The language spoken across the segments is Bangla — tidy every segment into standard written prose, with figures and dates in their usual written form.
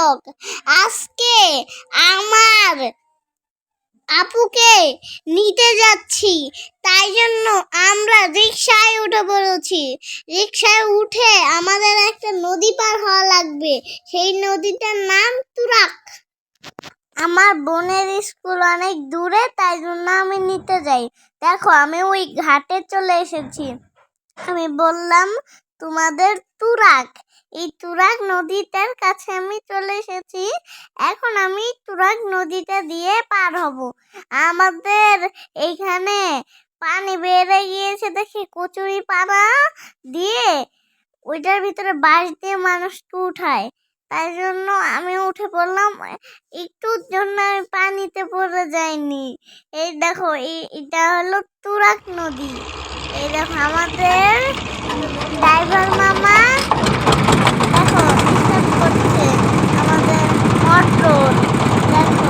ব্লগ। আজকে আমার আপুকে নিতে যাচ্ছি, তাই জন্য আমরা রিকশায় উঠে পড়েছি। রিকশায় উঠে আমাদের একটা নদী পার হওয়া লাগবে, সেই নদীটার নাম তুরাগ। আমার বোনের স্কুল অনেক দূরে, তাই জন্য আমি নিতে যাই। দেখো আমি ওই ঘাটে চলে এসেছি। আমি বললাম তোমাদের তুরাগ, এই তুরাগ নদীটার কাছে আমি চলে এসেছি। এখন আমি তুরাগ নদীটা দিয়ে পার হব। আমাদের এইখানে পানি বেড়ে গিয়েছে দেখে কচুরি পানা দিয়ে ওইটার ভিতরে বাঁশ দিয়ে মানুষকে উঠায়, তাই জন্য আমি উঠে পড়লাম। একটুর জন্য আমি পানিতে পড়ে যাইনি। এই দেখো এটা হলো তুরাগ নদী। এই দেখো আমাদের ড্রাইভার মামা দেখো ডিস্টার্ব করছে আমাদের মোটর। দেখো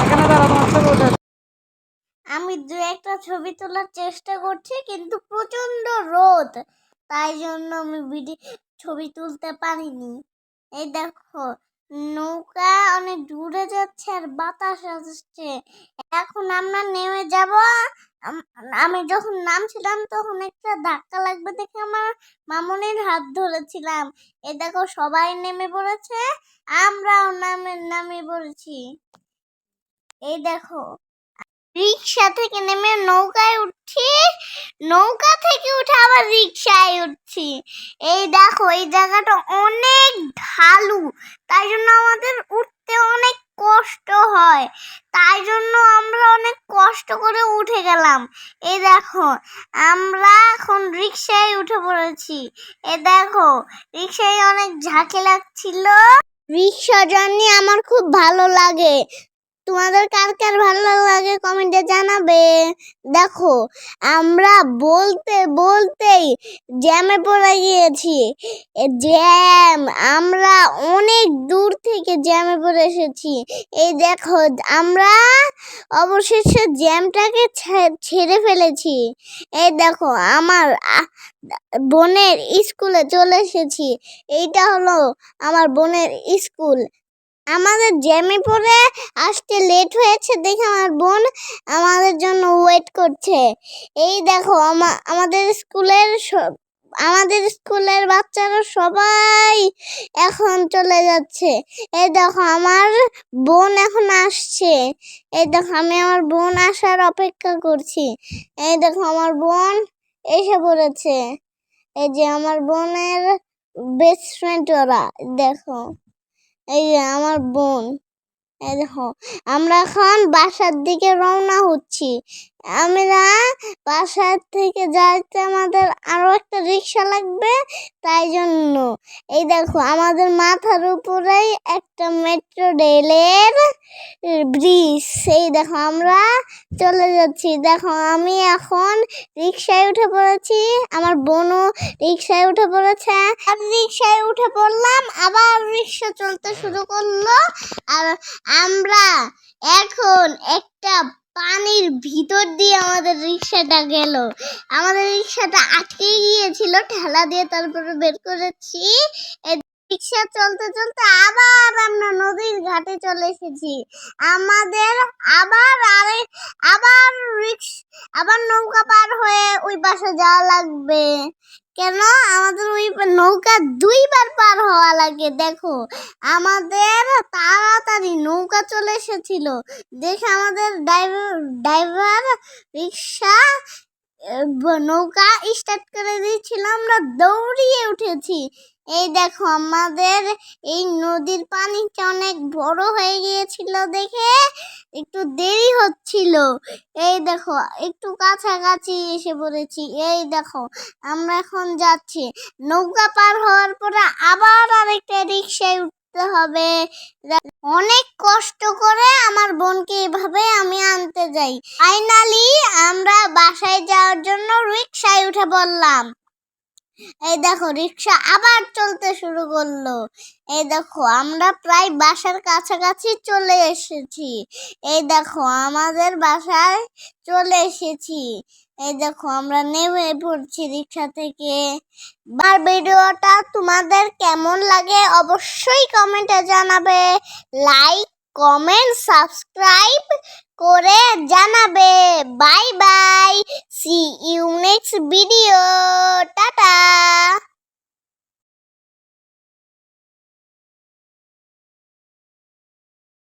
আমি দু একটা ছবি তোলার চেষ্টা করছি, কিন্তু প্রচন্ড রোদ, তাই জন্য আমি ছবি তুলতে পারিনি। এই দেখো নৌকা অনেক দূরে যাচ্ছে আর বাতাস আসছে। এখন আমরা নেমে যাব। আমি যখন নামছিলাম তখন একটা ধাক্কা লাগবে দেখে আমার মামুনির হাত ধরেছিলাম। এই দেখো সবাই নেমে পড়েছে, আমরাও নামে পড়েছি। এই দেখো রিকশা থেকে নেমে নৌকায় উঠছি, নৌকা থেকে উঠে আবার রিকশায় উঠছি। এই দেখো এই জায়গাটা অনেক ঢালু, তাই জন্য আমাদের উঠতে অনেক কষ্ট হয়, তাই জন্য আমরা অনেক কষ্ট করে উঠে গেলাম। এই দেখো আমরা এখন রিকশায় উঠে পড়েছি। এই দেখো রিকশায় অনেক ঝাঁকি লাগছিল। রিকশা জার্নি আমার খুব ভালো লাগে। তোমাদের কার কার ভালো লাগে কমেন্টে জানাবে। দেখো আমরা বলতে বলতেই জ্যামে পড়ে গিয়েছি। জ্যাম, আমরা অনেক দূর থেকে জ্যামে পড়ে এসেছি। এই দেখো আমরা অবশেষে জ্যামটাকে ছেড়ে ফেলেছি। এই দেখো আমার বোনের স্কুলে চলে এসেছি। এইটা হলো আমার বোনের স্কুল। আমাদের জ্যামে পড়ে আসতে লেট হয়েছে দেখে আমার বোন আমাদের জন্য ওয়েট করছে। এই দেখো আমাদের স্কুলের বাচ্চারা সবাই এখন চলে যাচ্ছে। এই দেখো আমার বোন এখন আসছে। এই দেখো আমি আমার বোন আসার অপেক্ষা করছি। এই দেখো আমার বোন এসে পড়েছে। এই যে আমার বোনের বেস্ট ফ্রেন্ড ওরা, দেখো এই যে আমার বোন। এই দেখো আমরা এখন বাসার দিকে রওনা হচ্ছি। আমরা বাসার থেকে যাইতে আমাদের আরো একটা রিক্সা লাগবে, তাই জন্য এই দেখো আমাদের মাথার উপরেই একটা মেট্রো রেলের ব্রিজ। এই দেখো আমরা চলে যাচ্ছি। দেখো আমি এখন রিক্সায় উঠে পড়েছি, আমার বোনও রিক্সায় উঠে পড়েছে। আমি রিক্সায় উঠে পড়লাম, আবার রিক্সা চলতে শুরু করলো। আর আমরা এখন একটা পানির ভিতর দিয়ে আমাদের রিক্সাটা গেল। আমাদের রিক্সাটা আটকে গিয়েছিল, ঠেলা দিয়ে তারপরে বের করেছি। রিক্সা চলতে চলতে আবার আমরা নদীর ঘাটে চলে এসেছি। আমাদের আবার নৌকা পার হয়ে ওই পাশে যাওয়া লাগবে। কেন আমাদের ওই নৌকা দুইবার পার হওয়া লাগে। দেখো আমাদের তাড়াতাড়ি নৌকা চলে এসেছিল দেখে আমাদের ড্রাইভার রিক্সা নৌকা স্টার্ট করে দিয়েছিল, আমরা দৌড়িয়ে উঠেছি। এই দেখো আমাদের এই নদীর পানিটা অনেক বড় হয়ে গিয়েছিল দেখে একটু দেরি হচ্ছিল। এই দেখো একটু কাছাকাছি এসে পড়েছি। এই দেখো আমরা এখন যাচ্ছি। নৌকা পার হওয়ার পরে আবার আরেকটা রিক্সায় উঠতে হবে। অনেক কষ্ট করে আমার বোনকে এভাবে আমি আনতে যাই। ফাইনালি আমরা বাসায় যাওয়ার জন্য রিক্সায় উঠে পড়লাম। এই দেখো রিক্সা আবার চলতে শুরু করলো। এই দেখো আমরা প্রায় বাসার কাছাকাছি চলে এসেছি। এই দেখো আমাদের বাসায় চলে এসেছি। এই দেখো আমরা নেমে পড়ছি রিক্সা থেকে। আর ভিডিওটা তোমাদের কেমন লাগে অবশ্যই কমেন্টে জানাবে। লাইক কমেন্ট সাবস্ক্রাইব করে জানাবে। Bye bye, see you next video, tata.